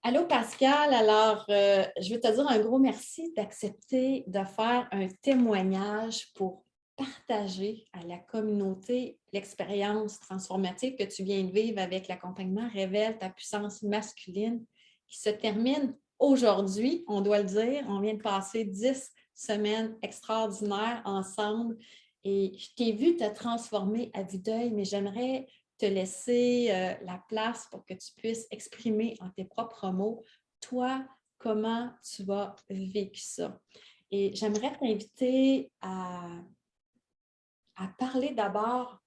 Allô Pascal, alors je veux te dire un gros merci d'accepter de faire un témoignage pour partager à la communauté l'expérience transformative que tu viens de vivre avec l'accompagnement Révèle ta puissance masculine qui se termine aujourd'hui, on doit le dire. On vient de passer 10 semaines extraordinaires ensemble et je t'ai vu te transformer à vue d'œil, mais j'aimerais te laisser la place pour que tu puisses exprimer en tes propres mots, toi, comment tu as vécu ça. Et j'aimerais t'inviter à parler d'abord,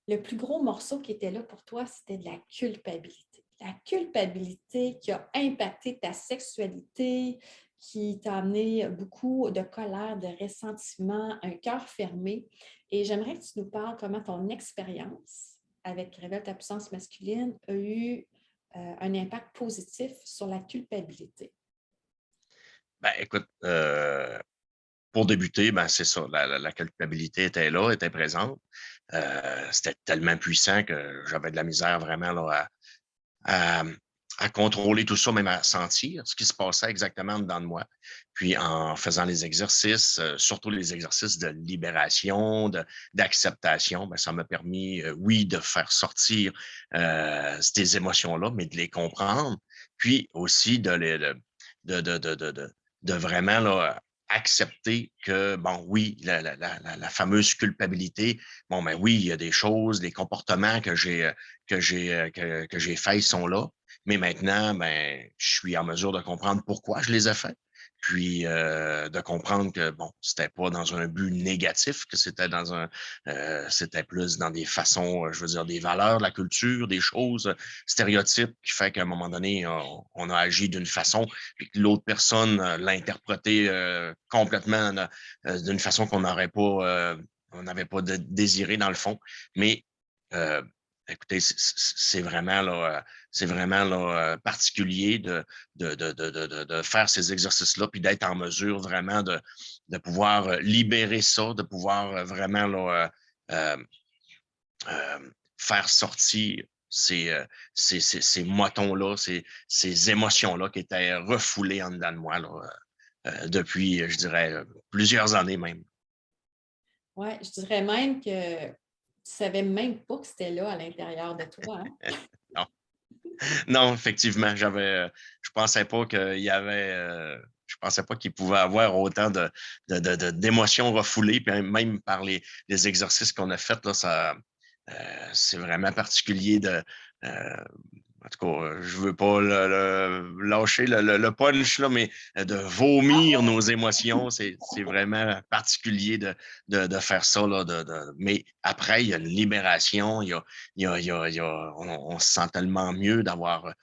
le plus gros morceau qui était là pour toi, c'était de la culpabilité. La culpabilité qui a impacté ta sexualité, qui t'a amené beaucoup de colère, de ressentiment, un cœur fermé. Et j'aimerais que tu nous parles comment ton expérience avec Révèle ta puissance masculine a eu un impact positif sur la culpabilité. Ben, écoute, pour débuter, ben, c'est ça. La culpabilité était là, était présente. C'était tellement puissant que j'avais de la misère vraiment là, à, à contrôler tout ça, même à sentir ce qui se passait exactement dedans de moi. Puis en faisant les exercices, surtout les exercices de libération, d'acceptation, ben, ça m'a permis, oui, de faire sortir ces émotions-là, mais de les comprendre, puis aussi de vraiment là, accepter que, bon, oui, la fameuse culpabilité, bon, ben oui, il y a des choses, des comportements que j'ai faits sont là, mais maintenant, ben, je suis en mesure de comprendre pourquoi je les ai faits, puis de comprendre que, bon, c'était pas dans un but négatif, que c'était plus dans des façons, je veux dire, des valeurs, de la culture, des choses, stéréotypes, qui fait qu'à un moment donné, on a agi d'une façon, puis que l'autre personne l'a interprété complètement d'une façon on n'avait pas désiré dans le fond. Mais écoutez, c'est vraiment là, particulier de faire ces exercices-là, puis d'être en mesure vraiment de pouvoir libérer ça, de pouvoir vraiment là, faire sortir ces motons-là, ces émotions-là qui étaient refoulées en dedans de moi là, depuis, je dirais, plusieurs années même. Oui, je dirais même que tu ne savais même pas que c'était là à l'intérieur de toi. Hein? Non. Non, effectivement, je pensais pas je pensais pas qu'il pouvait avoir autant d'émotions refoulées, puis même par les exercices qu'on a faits, là, c'est vraiment particulier en tout cas, je veux pas lâcher le punch, là, mais de vomir nos émotions, c'est vraiment particulier de faire ça, là, mais après, il y a une libération, on se sent tellement mieux d'avoir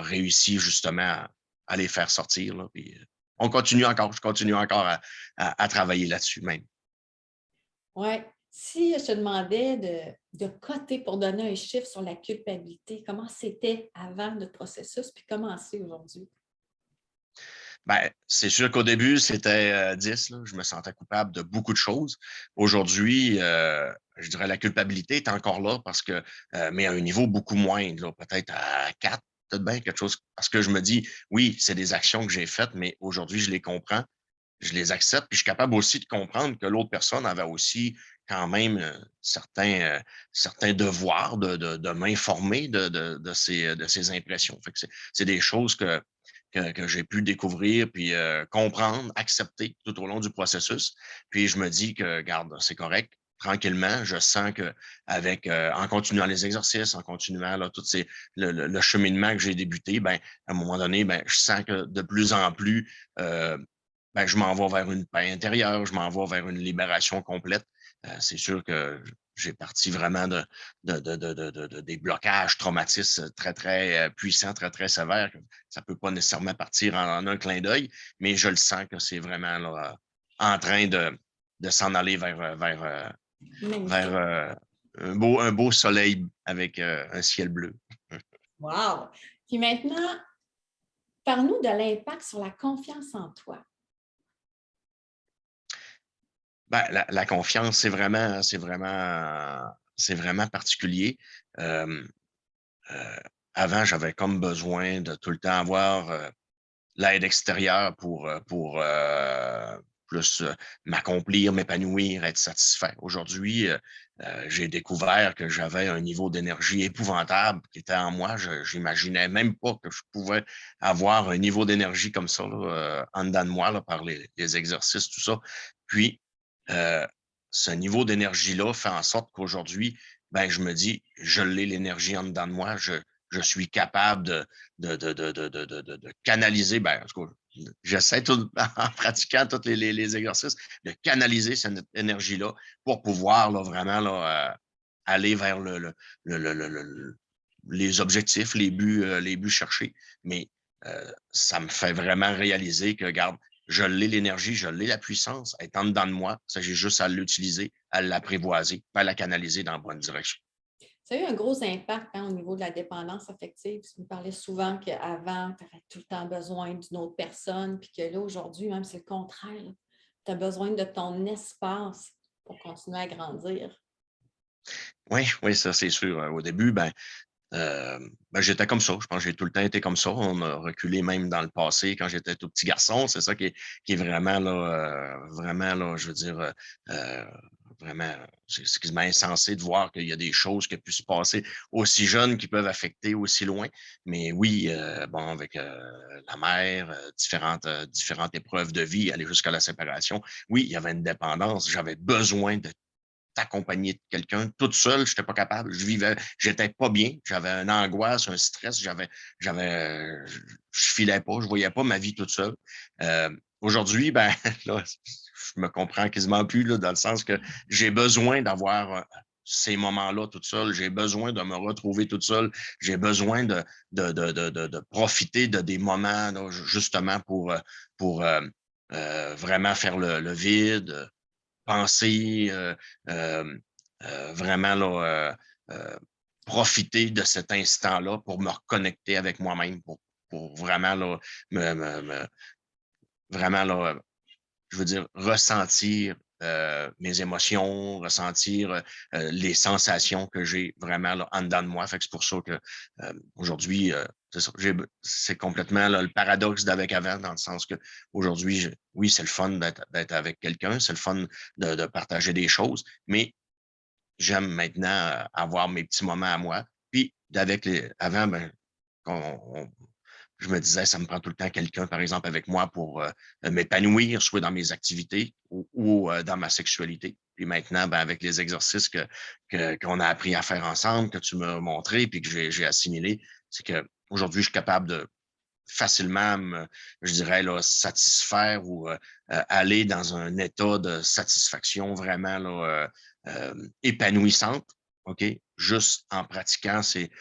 réussi justement à les faire sortir, là, puis je continue encore à travailler là-dessus même. Oui. Si je te demandais de coter pour donner un chiffre sur la culpabilité, comment c'était avant notre processus, puis comment c'est aujourd'hui? Ben, c'est sûr qu'au début, c'était 10. Là. Je me sentais coupable de beaucoup de choses. Aujourd'hui, je dirais la culpabilité est encore là mais à un niveau beaucoup moindre, là, peut-être à 4, peut-être bien quelque chose. Parce que je me dis, oui, c'est des actions que j'ai faites, mais aujourd'hui, je les comprends, je les accepte, puis je suis capable aussi de comprendre que l'autre personne avait aussi quand même certains devoirs de m'informer de ses impressions. Fait que c'est des choses que j'ai pu découvrir, puis comprendre, accepter tout au long du processus. Puis je me dis que, garde, c'est correct. Tranquillement, je sens que en continuant les exercices, en continuant là, le cheminement que j'ai débuté, ben, à un moment donné, ben, je sens que de plus en plus, ben, je m'en vais vers une paix intérieure, je m'en vais vers une libération complète. C'est sûr que j'ai parti vraiment des blocages, traumatismes très, très puissants, très, très sévères. Ça peut pas nécessairement partir en un clin d'œil, mais je le sens que c'est vraiment là, en train de s'en aller vers Magnifique. un beau soleil avec un ciel bleu. Wow! Puis maintenant, parle-nous de l'impact sur la confiance en toi. Ben, la confiance, c'est vraiment particulier. Euh, avant, j'avais comme besoin de tout le temps avoir l'aide extérieure pour plus m'accomplir, m'épanouir, être satisfait. Aujourd'hui, j'ai découvert que j'avais un niveau d'énergie épouvantable qui était en moi. Je n'imaginais même pas que je pouvais avoir un niveau d'énergie comme ça là, en dedans de moi là, par les exercices, tout ça. Puis, euh, ce niveau d'énergie-là fait en sorte qu'aujourd'hui, ben, je me dis, je l'ai l'énergie en dedans de moi, je suis capable de canaliser, ben, en tout cas, j'essaie tout, en pratiquant tous les exercices, de canaliser cette énergie-là pour pouvoir là, vraiment là, aller vers les objectifs, les buts cherchés. Mais ça me fait vraiment réaliser que, regarde, je l'ai l'énergie, je l'ai la puissance, elle est en dedans de moi. Ça, j'ai juste à l'utiliser, à l'apprivoiser, à la canaliser dans la bonne direction. Ça a eu un gros impact au niveau de la dépendance affective. Tu me parlais souvent qu'avant, tu avais tout le temps besoin d'une autre personne, puis que là, aujourd'hui, même c'est le contraire. Tu as besoin de ton espace pour continuer à grandir. Oui, oui, ça, c'est sûr. Au début, j'étais comme ça. Je pense que j'ai tout le temps été comme ça. On a reculé même dans le passé quand j'étais tout petit garçon. C'est ça qui est vraiment là, je veux dire, vraiment, c'est quasiment insensé de voir qu'il y a des choses qui ont pu se passer aussi jeunes qui peuvent affecter aussi loin. Mais oui, bon, avec la mère, différentes épreuves de vie, aller jusqu'à la séparation. Oui, il y avait une dépendance. J'avais besoin de accompagné de quelqu'un. Toute seule, je n'étais pas capable. J'étais pas bien. J'avais une angoisse, un stress. Je filais pas. Je voyais pas ma vie toute seule. Aujourd'hui, ben, là, je me comprends quasiment plus, là, dans le sens que j'ai besoin d'avoir ces moments-là toute seule. J'ai besoin de me retrouver toute seule. J'ai besoin de profiter de des moments, là, justement, pour vraiment faire le vide, penser, vraiment là, profiter de cet instant-là pour me reconnecter avec moi-même, pour vraiment là, vraiment là, je veux dire, ressentir mes émotions, ressentir les sensations que j'ai vraiment là, en dedans de moi. Fait que c'est pour ça que aujourd'hui, c'est complètement là, le paradoxe d'avec avant, dans le sens que aujourd'hui, oui, c'est le fun d'être avec quelqu'un, c'est le fun de partager des choses, mais j'aime maintenant avoir mes petits moments à moi. Puis, avant, ben, on, je me disais, ça me prend tout le temps quelqu'un, par exemple, avec moi pour m'épanouir, soit dans mes activités ou dans ma sexualité. Puis maintenant, ben, avec les exercices qu'on a appris à faire ensemble, que tu m'as montré, puis que j'ai assimilé, c'est que aujourd'hui, je suis capable de facilement, je dirais, là, satisfaire ou aller dans un état de satisfaction vraiment là, épanouissante, OK? Juste en pratiquant ces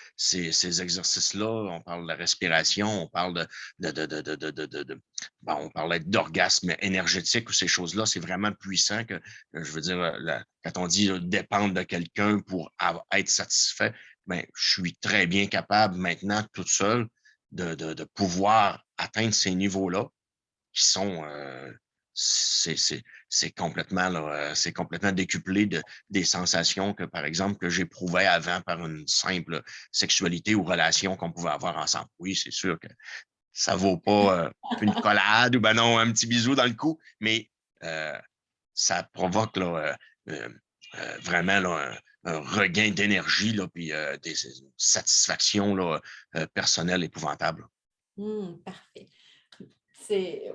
exercices-là. On parle de la respiration, on parle bon, on parlait d'orgasme énergétique ou ces choses-là. C'est vraiment puissant que, je veux dire, quand on dit dépendre de quelqu'un pour être satisfait, ben, je suis très bien capable maintenant, toute seule, de pouvoir atteindre ces niveaux-là qui sont c'est c'est c'est complètement là, c'est complètement décuplé des sensations que, par exemple, que j'éprouvais avant par une simple sexualité ou relation qu'on pouvait avoir ensemble. Oui, c'est sûr que ça vaut pas une collade ou ben non, un petit bisou dans le cou, mais euh, ça provoque là, vraiment là, un regain d'énergie, là, puis des satisfactions là, personnelles épouvantables. Parfait. C'est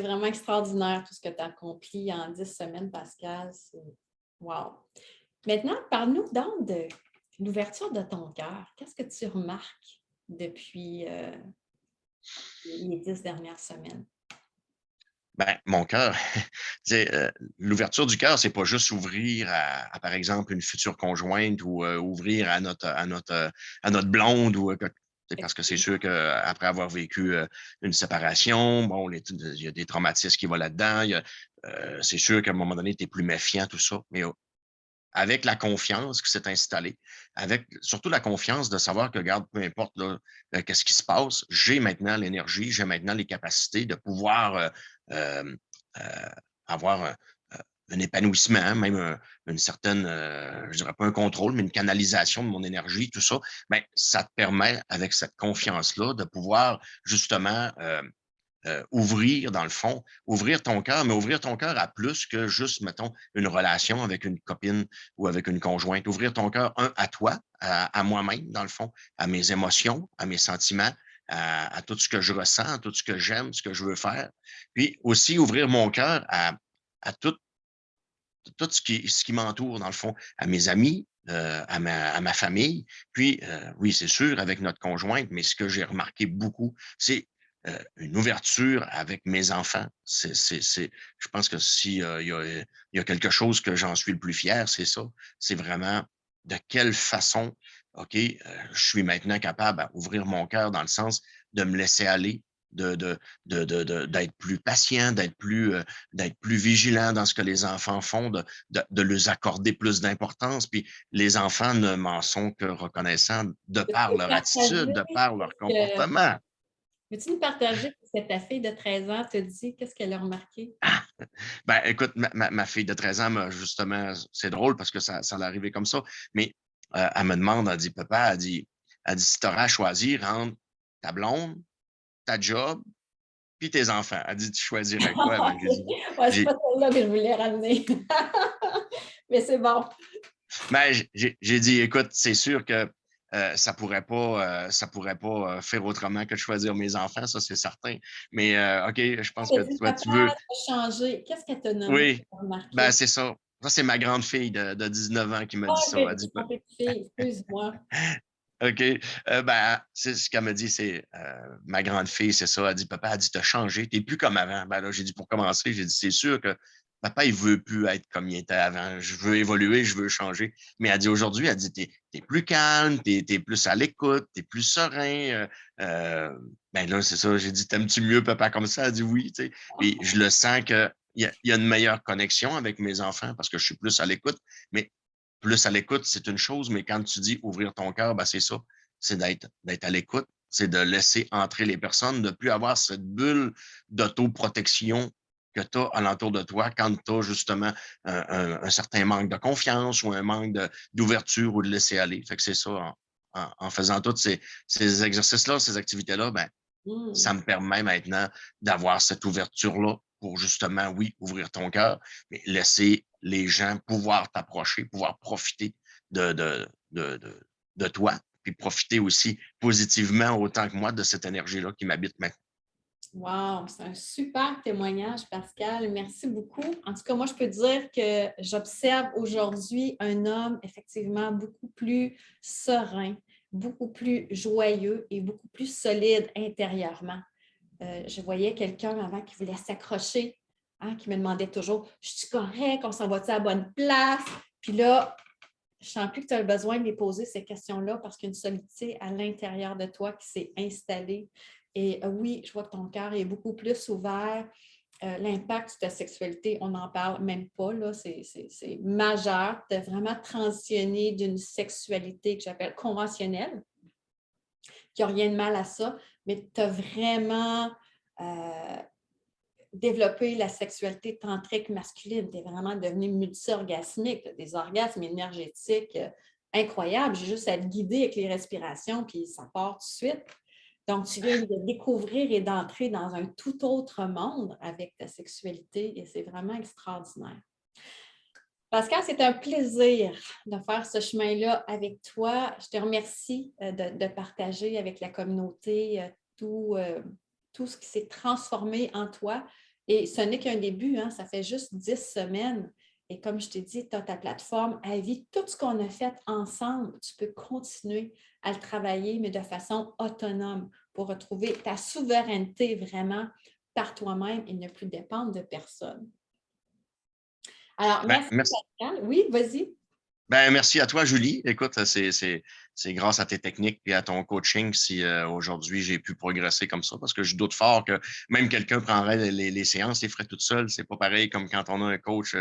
vraiment extraordinaire tout ce que tu as accompli en 10 semaines, Pascal. Wow. Maintenant, parle-nous donc de l'ouverture de ton cœur. Qu'est-ce que tu remarques depuis les 10 dernières semaines? Ben, mon cœur, l'ouverture du cœur, c'est pas juste ouvrir par exemple, une future conjointe ou ouvrir à notre blonde ou parce que c'est sûr qu'après avoir vécu une séparation, bon, il y a des traumatismes qui vont là-dedans. C'est sûr qu'à un moment donné, tu es plus méfiant, tout ça. Mais avec la confiance qui s'est installée, avec surtout la confiance de savoir que, regarde, peu importe là, qu'est-ce qui se passe, j'ai maintenant l'énergie, j'ai maintenant les capacités de pouvoir euh, euh, avoir un épanouissement, hein, même une certaine, je dirais pas un contrôle, mais une canalisation de mon énergie, tout ça, ben, ça te permet, avec cette confiance-là, de pouvoir justement ouvrir, dans le fond, ouvrir ton cœur, mais ouvrir ton cœur à plus que juste, mettons, une relation avec une copine ou avec une conjointe. Ouvrir ton cœur, à toi, à moi-même, dans le fond, à mes émotions, à mes sentiments, à tout ce que je ressens, à tout ce que j'aime, ce que je veux faire. Puis aussi ouvrir mon cœur à tout ce qui m'entoure, dans le fond, à mes amis, à ma famille. Puis, oui, c'est sûr, avec notre conjointe, mais ce que j'ai remarqué beaucoup, c'est une ouverture avec mes enfants. Je pense que si il y a quelque chose que j'en suis le plus fier, c'est ça. C'est vraiment de quelle façon, OK, je suis maintenant capable d'ouvrir mon cœur dans le sens de me laisser aller, d'être plus patient, d'être plus vigilant dans ce que les enfants font, de leur accorder plus d'importance. Puis les enfants ne m'en sont que reconnaissants de par Peux-tu leur attitude, partager de par leur que comportement. peux-tu nous partager ce que ta fille de 13 ans te dit? Qu'est-ce qu'elle a remarqué? Ben, écoute, ma fille de 13 ans, justement, c'est drôle parce que ça l'est arrivé comme ça, mais elle me demande, elle dit, papa, elle dit, si tu auras à choisir entre ta blonde, ta job, puis tes enfants. Elle dit, tu choisirais quoi? Ben, Ouais, c'est j'ai pas celle-là que je voulais ramener. Mais c'est bon. Ben, j'ai dit, écoute, c'est sûr que ça pourrait pas faire autrement que de choisir mes enfants, ça c'est certain. Mais OK, je pense Elle que t'a dit, toi, papa, tu veux. ça a changé. Qu'est-ce qu'elle t'a nommé? Oui, Tu as ben remarqué? c'est ça. Ça, c'est ma grande fille de 19 ans qui m'a Ah, dit ça. j'ai Elle dit, trompé de fille, excuse-moi. OK. Ben, c'est ce qu'elle me dit, c'est ma grande fille, c'est ça. Elle dit, papa, elle dit, t'as changé, t'es plus comme avant. Ben là, j'ai dit, pour commencer, j'ai dit, c'est sûr que papa, il veut plus être comme il était avant. Je veux évoluer, je veux changer. Mais elle dit, aujourd'hui, elle dit, t'es plus calme, t'es plus à l'écoute, t'es plus serein. Ben là, c'est ça. J'ai dit, t'aimes-tu mieux papa comme ça? Elle dit oui, tu sais. Puis je le sens que il y a une meilleure connexion avec mes enfants parce que je suis plus à l'écoute. Mais plus à l'écoute, c'est une chose, mais quand tu dis ouvrir ton cœur, ben c'est ça. C'est d'être à l'écoute, c'est de laisser entrer les personnes, de ne plus avoir cette bulle d'autoprotection que tu as alentour de toi quand tu as justement un certain manque de confiance ou un manque d'ouverture ou de laisser aller. Fait que c'est ça, en faisant tous ces exercices-là, ces activités-là, ben, Hmm. ça me permet maintenant d'avoir cette ouverture-là pour justement, oui, ouvrir ton cœur, mais laisser les gens pouvoir t'approcher, pouvoir profiter de, de, de, de, de toi, puis profiter aussi positivement autant que moi de cette énergie-là qui m'habite maintenant. Wow, c'est un super témoignage, Pascal. Merci beaucoup. En tout cas, moi, je peux dire que j'observe aujourd'hui un homme effectivement beaucoup plus serein, beaucoup plus joyeux et beaucoup plus solide intérieurement. Je voyais quelqu'un avant qui voulait s'accrocher, hein, qui me demandait toujours, je suis correct, on s'en va-tu à la bonne place? Puis là, je sens plus que tu as besoin de lui poser ces questions-là parce qu'il y a une solidité à l'intérieur de toi qui s'est installée. Et oui, je vois que ton cœur est beaucoup plus ouvert. L'impact de ta sexualité, on n'en parle même pas, là, c'est majeur. Tu as vraiment transitionné d'une sexualité que j'appelle conventionnelle, qui n'a rien de mal à ça, mais tu as vraiment développé la sexualité tantrique masculine. Tu es vraiment devenu multi-orgasmique, des orgasmes énergétiques incroyables. J'ai juste à te guider avec les respirations, puis ça part tout de suite. Donc, tu viens de découvrir et d'entrer dans un tout autre monde avec ta sexualité et c'est vraiment extraordinaire. Pascal, c'est un plaisir de faire ce chemin-là avec toi. Je te remercie de partager avec la communauté tout ce qui s'est transformé en toi. Et ce n'est qu'un début, hein, ça fait juste 10 semaines. Et comme je t'ai dit, tu as ta plateforme à vie. Tout ce qu'on a fait ensemble, tu peux continuer à le travailler, mais de façon autonome pour retrouver ta souveraineté vraiment par toi-même et ne plus dépendre de personne. Alors, Ben, merci merci. Pascal. Oui, vas-y. Ben, merci à toi, Julie. Écoute, c'est grâce à tes techniques et à ton coaching si aujourd'hui j'ai pu progresser comme ça, parce que je doute fort que même quelqu'un prendrait les séances, les ferait toute seule. C'est pas pareil comme quand on a un coach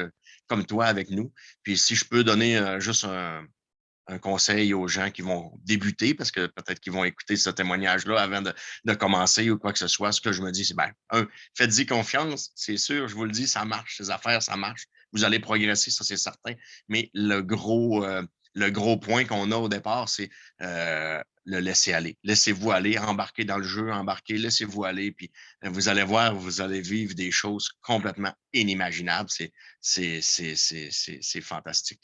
comme toi avec nous. Puis si je peux donner juste un conseil aux gens qui vont débuter, parce que peut-être qu'ils vont écouter ce témoignage-là avant de commencer ou quoi que ce soit, ce que je me dis, c'est ben, faites-y confiance, c'est sûr, je vous le dis, ça marche, ces affaires, ça marche. vous allez progresser, ça c'est certain. Mais le gros point qu'on a au départ, c'est le laisser aller. Laissez-vous aller, embarquez dans le jeu, embarquez, laissez-vous aller, puis vous allez voir, vous allez vivre des choses complètement inimaginables. C'est fantastique.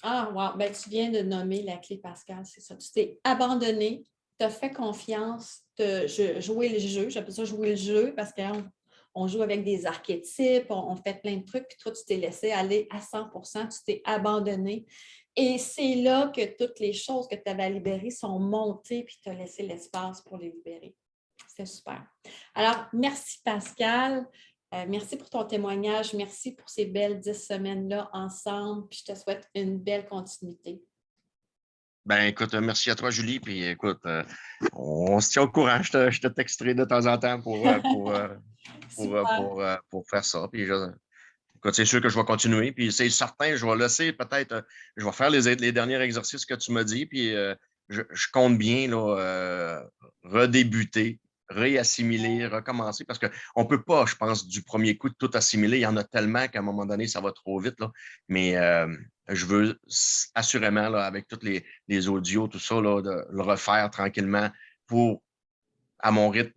Ah, wow. Ben, tu viens de nommer la clé, Pascal, c'est ça. Tu t'es abandonné, tu as fait confiance, tu as joué le jeu. J'appelle ça jouer le jeu parce qu'on joue avec des archétypes, on fait plein de trucs, puis toi, tu t'es laissé aller à 100%, tu t'es abandonné. Et c'est là que toutes les choses que tu avais à libérer sont montées, puis tu as laissé l'espace pour les libérer. C'était super. Alors, merci Pascal. Merci pour ton témoignage. Merci pour ces belles 10 semaines-là ensemble. Puis je te souhaite une belle continuité. Ben, écoute, merci à toi, Julie. Puis, écoute, on se tient au courant. Je te texterai de temps en temps Super. pour faire ça. Puis, écoute, c'est sûr que je vais continuer. Puis, c'est certain, je vais laisser peut-être, je vais faire les derniers exercices que tu m'as dit. Puis, je compte bien là, redébuter, réassimiler, recommencer. Parce qu'on ne peut pas, je pense, du premier coup, de tout assimiler. Il y en a tellement qu'à un moment donné, ça va trop vite. Là. Mais je veux assurément, là, avec tous les audios, tout ça, là, de le refaire tranquillement pour à mon rythme,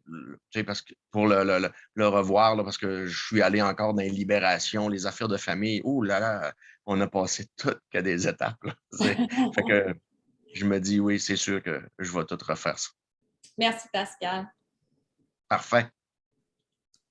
tu sais, parce que pour le revoir, là, parce que je suis allé encore dans les libérations, les affaires de famille. Ouh là là, on a passé toutes que des étapes. Là, fait que je me dis, oui, c'est sûr que je vais tout refaire ça. Merci Pascal. Parfait.